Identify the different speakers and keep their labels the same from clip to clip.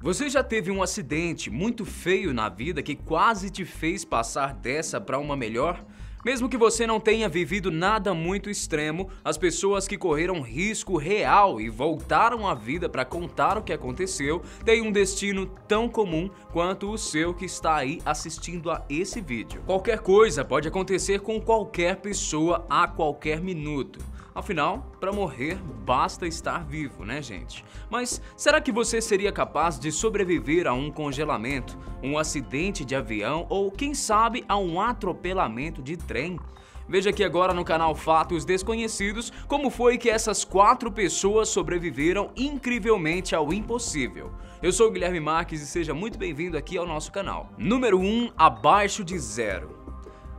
Speaker 1: Você já teve um acidente muito feio na vida que quase te fez passar dessa para uma melhor? Mesmo que você não tenha vivido nada muito extremo, as pessoas que correram risco real e voltaram à vida para contar o que aconteceu têm um destino tão comum quanto o seu que está aí assistindo a esse vídeo. Qualquer coisa pode acontecer com qualquer pessoa a qualquer minuto. Afinal, para morrer, basta estar vivo, né, gente? Mas será que você seria capaz de sobreviver a um congelamento, um acidente de avião ou, quem sabe, a um atropelamento de trem? Veja aqui agora no canal Fatos Desconhecidos como foi que essas 4 pessoas sobreviveram incrivelmente ao impossível. Eu sou o Guilherme Marques e seja muito bem-vindo aqui ao nosso canal. Número 1, abaixo de zero.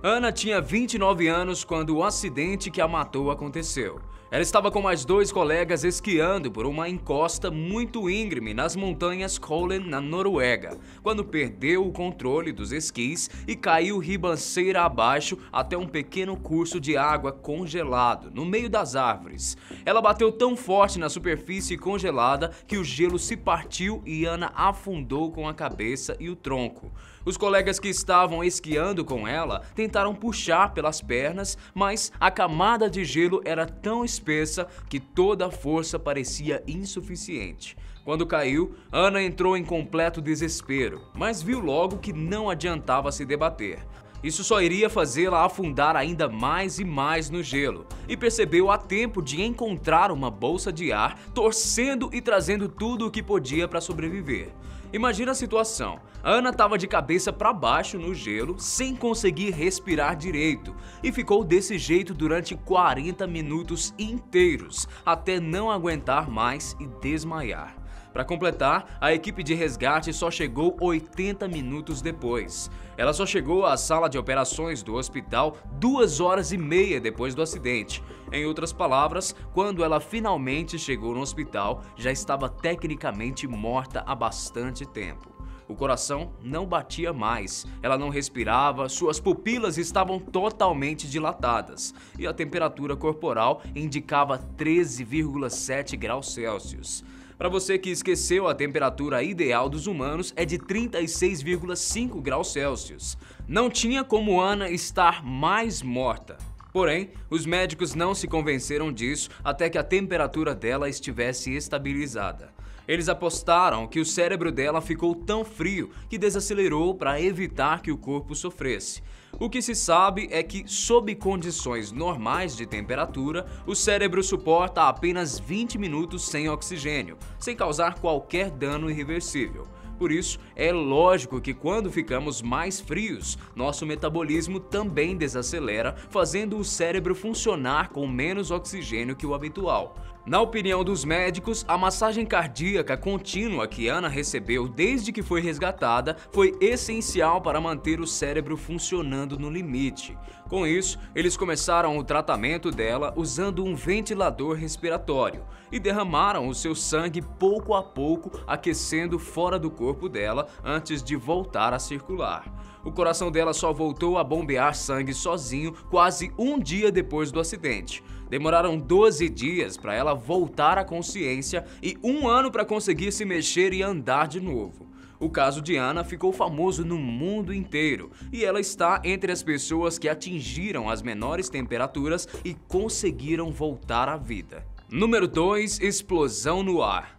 Speaker 1: Ana tinha 29 anos quando o acidente que a matou aconteceu. Ela estava com mais 2 colegas esquiando por uma encosta muito íngreme nas montanhas Kollen, na Noruega, quando perdeu o controle dos esquis e caiu ribanceira abaixo até um pequeno curso de água congelado, no meio das árvores. Ela bateu tão forte na superfície congelada que o gelo se partiu e Ana afundou com a cabeça e o tronco. Os colegas que estavam esquiando com ela tentaram puxar pelas pernas, mas a camada de gelo era tão espessa que toda a força parecia insuficiente. Quando caiu, Ana entrou em completo desespero, mas viu logo que não adiantava se debater. Isso só iria fazê-la afundar ainda mais e mais no gelo, e percebeu a tempo de encontrar uma bolsa de ar, torcendo e trazendo tudo o que podia para sobreviver. Imagina a situação, Ana estava de cabeça para baixo no gelo, sem conseguir respirar direito, e ficou desse jeito durante 40 minutos inteiros, até não aguentar mais e desmaiar. Para completar, a equipe de resgate só chegou 80 minutos depois. Ela só chegou à sala de operações do hospital 2 horas e meia depois do acidente. Em outras palavras, quando ela finalmente chegou no hospital, já estava tecnicamente morta há bastante tempo. O coração não batia mais, ela não respirava, suas pupilas estavam totalmente dilatadas e a temperatura corporal indicava 13,7 graus Celsius. Para você que esqueceu, a temperatura ideal dos humanos é de 36,5 graus Celsius. Não tinha como Ana estar mais morta. Porém, os médicos não se convenceram disso até que a temperatura dela estivesse estabilizada. Eles apostaram que o cérebro dela ficou tão frio que desacelerou para evitar que o corpo sofresse. O que se sabe é que, sob condições normais de temperatura, o cérebro suporta apenas 20 minutos sem oxigênio, sem causar qualquer dano irreversível. Por isso, é lógico que quando ficamos mais frios, nosso metabolismo também desacelera, fazendo o cérebro funcionar com menos oxigênio que o habitual. Na opinião dos médicos, a massagem cardíaca contínua que Ana recebeu desde que foi resgatada foi essencial para manter o cérebro funcionando no limite. Com isso, eles começaram o tratamento dela usando um ventilador respiratório e derramaram o seu sangue pouco a pouco, aquecendo fora do corpo dela antes de voltar a circular. O coração dela só voltou a bombear sangue sozinho quase um dia depois do acidente. Demoraram 12 dias para ela voltar à consciência e 1 ano para conseguir se mexer e andar de novo. O caso de Ana ficou famoso no mundo inteiro e ela está entre as pessoas que atingiram as menores temperaturas e conseguiram voltar à vida. Número 2, explosão no ar.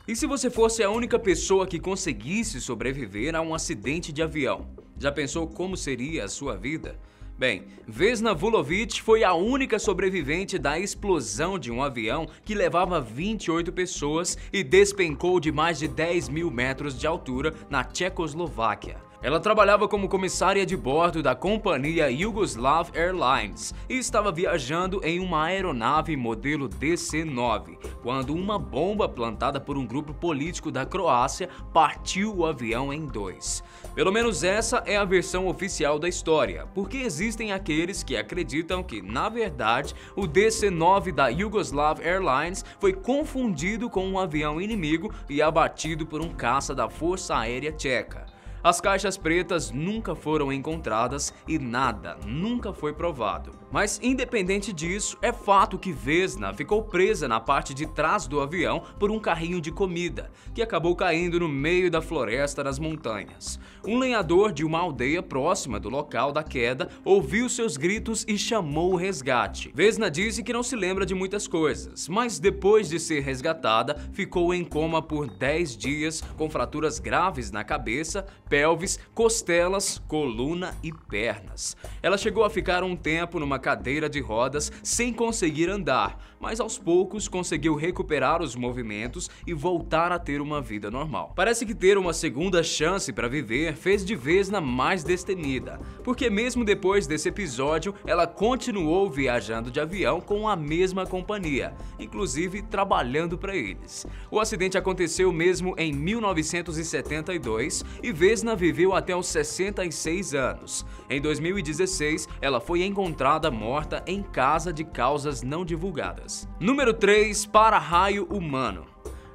Speaker 1: E se você fosse a única pessoa que conseguisse sobreviver a um acidente de avião? Já pensou como seria a sua vida? Bem, Vesna Vulovic foi a única sobrevivente da explosão de um avião que levava 28 pessoas e despencou de mais de 10 mil metros de altura na Tchecoslováquia. Ela trabalhava como comissária de bordo da companhia Yugoslav Airlines e estava viajando em uma aeronave modelo DC-9, quando uma bomba plantada por um grupo político da Croácia partiu o avião em 2. Pelo menos essa é a versão oficial da história, porque existem aqueles que acreditam que, na verdade, o DC-9 da Yugoslav Airlines foi confundido com um avião inimigo e abatido por um caça da Força Aérea Tcheca. As caixas pretas nunca foram encontradas e nada nunca foi provado. Mas independente disso, é fato que Vesna ficou presa na parte de trás do avião por um carrinho de comida, que acabou caindo no meio da floresta nas montanhas. Um lenhador de uma aldeia próxima do local da queda ouviu seus gritos e chamou o resgate. Vesna disse que não se lembra de muitas coisas, mas depois de ser resgatada, ficou em coma por 10 dias com fraturas graves na cabeça, pelvis, costelas, coluna e pernas. Ela chegou a ficar um tempo numa cadeira de rodas sem conseguir andar, mas aos poucos conseguiu recuperar os movimentos e voltar a ter uma vida normal. Parece que ter uma segunda chance para viver fez de Vesna mais destemida, porque mesmo depois desse episódio, ela continuou viajando de avião com a mesma companhia, inclusive trabalhando para eles. O acidente aconteceu mesmo em 1972 e Vesna viveu até os 66 anos. Em 2016, ela foi encontrada morta em casa de causas não divulgadas. Número 3. Para-raio humano.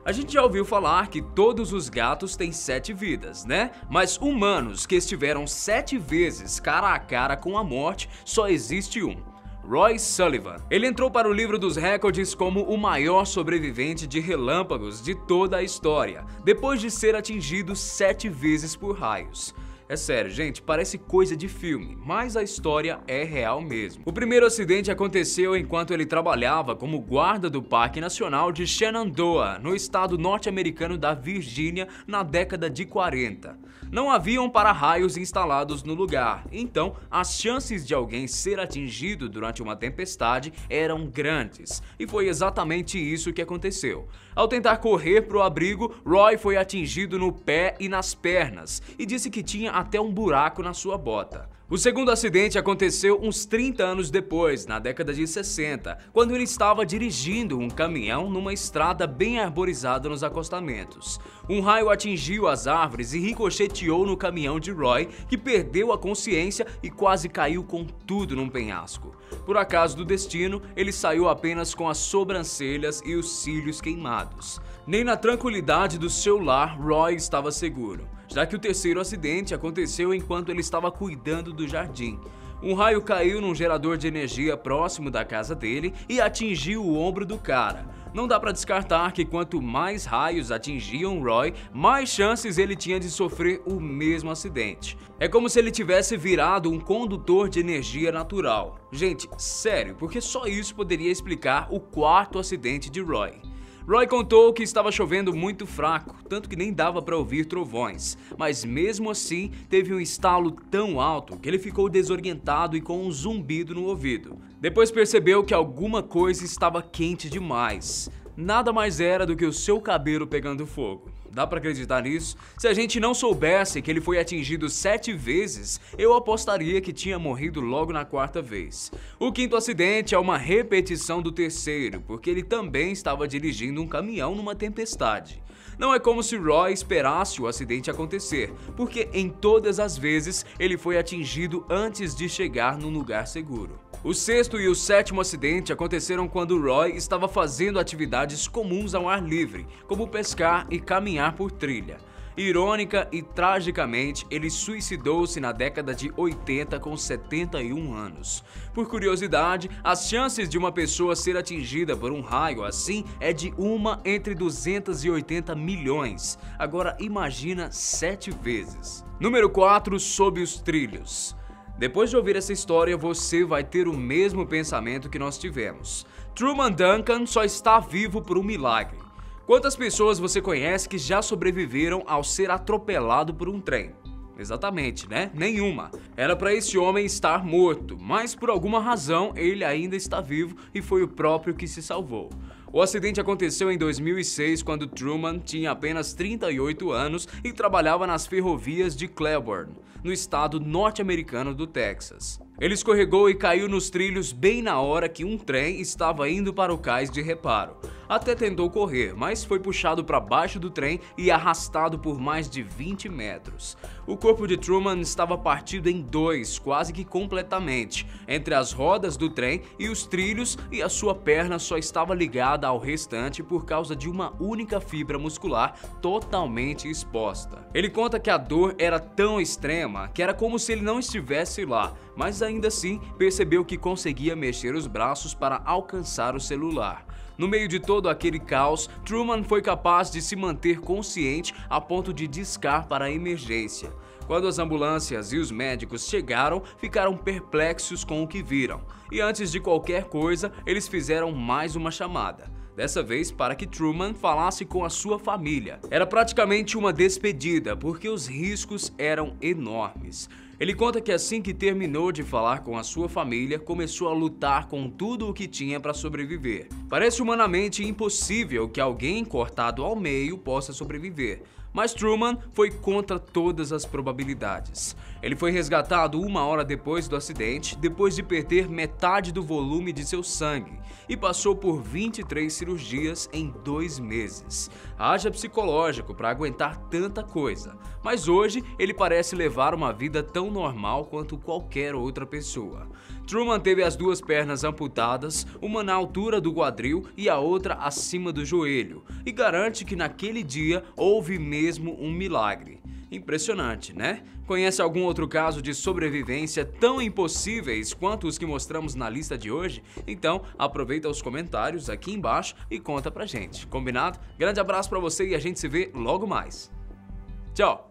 Speaker 1: A gente já ouviu falar que todos os gatos têm 7 vidas, né? Mas humanos que estiveram 7 vezes cara a cara com a morte, só existe um. Roy Sullivan. Ele entrou para o livro dos recordes como o maior sobrevivente de relâmpagos de toda a história, depois de ser atingido 7 vezes por raios. É sério, gente, parece coisa de filme, mas a história é real mesmo. O primeiro acidente aconteceu enquanto ele trabalhava como guarda do Parque Nacional de Shenandoah, no estado norte-americano da Virgínia, na década de 40. Não haviam para-raios instalados no lugar, então as chances de alguém ser atingido durante uma tempestade eram grandes, e foi exatamente isso que aconteceu. Ao tentar correr para o abrigo, Roy foi atingido no pé e nas pernas, e disse que tinha até um buraco na sua bota. O segundo acidente aconteceu uns 30 anos depois, na década de 60, quando ele estava dirigindo um caminhão numa estrada bem arborizada nos acostamentos. Um raio atingiu as árvores e ricocheteou no caminhão de Roy, que perdeu a consciência e quase caiu com tudo num penhasco. Por acaso do destino, ele saiu apenas com as sobrancelhas e os cílios queimados. Nem na tranquilidade do seu lar Roy estava seguro, já que o terceiro acidente aconteceu enquanto ele estava cuidando do jardim. Um raio caiu num gerador de energia próximo da casa dele e atingiu o ombro do cara. Não dá para descartar que quanto mais raios atingiam Roy, mais chances ele tinha de sofrer o mesmo acidente. É como se ele tivesse virado um condutor de energia natural. Gente, sério, porque só isso poderia explicar o quarto acidente de Roy. Roy contou que estava chovendo muito fraco, tanto que nem dava para ouvir trovões, mas mesmo assim teve um estalo tão alto que ele ficou desorientado e com um zumbido no ouvido. Depois percebeu que alguma coisa estava quente demais. Nada mais era do que o seu cabelo pegando fogo. Dá pra acreditar nisso? Se a gente não soubesse que ele foi atingido 7 vezes, eu apostaria que tinha morrido logo na quarta vez. O quinto acidente é uma repetição do terceiro, porque ele também estava dirigindo um caminhão numa tempestade. Não é como se Roy esperasse o acidente acontecer, porque em todas as vezes ele foi atingido antes de chegar num lugar seguro. O sexto e o sétimo acidente aconteceram quando Roy estava fazendo atividades comuns ao ar livre, como pescar e caminhar por trilha. Irônica e tragicamente, ele suicidou-se na década de 80 com 71 anos. Por curiosidade, as chances de uma pessoa ser atingida por um raio assim é de 1 entre 280 milhões. Agora imagina 7 vezes. Número 4. Sob os trilhos. Depois de ouvir essa história, você vai ter o mesmo pensamento que nós tivemos. Truman Duncan só está vivo por um milagre. Quantas pessoas você conhece que já sobreviveram ao ser atropelado por um trem? Exatamente, né? Nenhuma. Era para esse homem estar morto, mas por alguma razão ele ainda está vivo e foi o próprio que se salvou. O acidente aconteceu em 2006, quando Truman tinha apenas 38 anos e trabalhava nas ferrovias de Cleburne, no estado norte-americano do Texas. Ele escorregou e caiu nos trilhos bem na hora que um trem estava indo para o cais de reparo. Até tentou correr, mas foi puxado para baixo do trem e arrastado por mais de 20 metros. O corpo de Truman estava partido em dois, quase que completamente, entre as rodas do trem e os trilhos, e a sua perna só estava ligada ao restante por causa de uma única fibra muscular totalmente exposta. Ele conta que a dor era tão extrema que era como se ele não estivesse lá, mas ainda assim percebeu que conseguia mexer os braços para alcançar o celular. No meio de todo aquele caos, Truman foi capaz de se manter consciente a ponto de discar para a emergência. Quando as ambulâncias e os médicos chegaram, ficaram perplexos com o que viram. E antes de qualquer coisa, eles fizeram mais uma chamada. Dessa vez para que Truman falasse com a sua família. Era praticamente uma despedida, porque os riscos eram enormes. Ele conta que assim que terminou de falar com a sua família, começou a lutar com tudo o que tinha para sobreviver. Parece humanamente impossível que alguém cortado ao meio possa sobreviver. Mas Truman foi contra todas as probabilidades. Ele foi resgatado 1 hora depois do acidente, depois de perder metade do volume de seu sangue, e passou por 23 cirurgias em 2 meses. Haja psicológico para aguentar tanta coisa, mas hoje ele parece levar uma vida tão normal quanto qualquer outra pessoa. Truman teve as 2 pernas amputadas, uma na altura do quadril e a outra acima do joelho, e garante que naquele dia houve mesmo um milagre. Impressionante, né? Conhece algum outro caso de sobrevivência tão impossíveis quanto os que mostramos na lista de hoje? Então aproveita os comentários aqui embaixo e conta pra gente, combinado? Grande abraço pra você e a gente se vê logo mais. Tchau!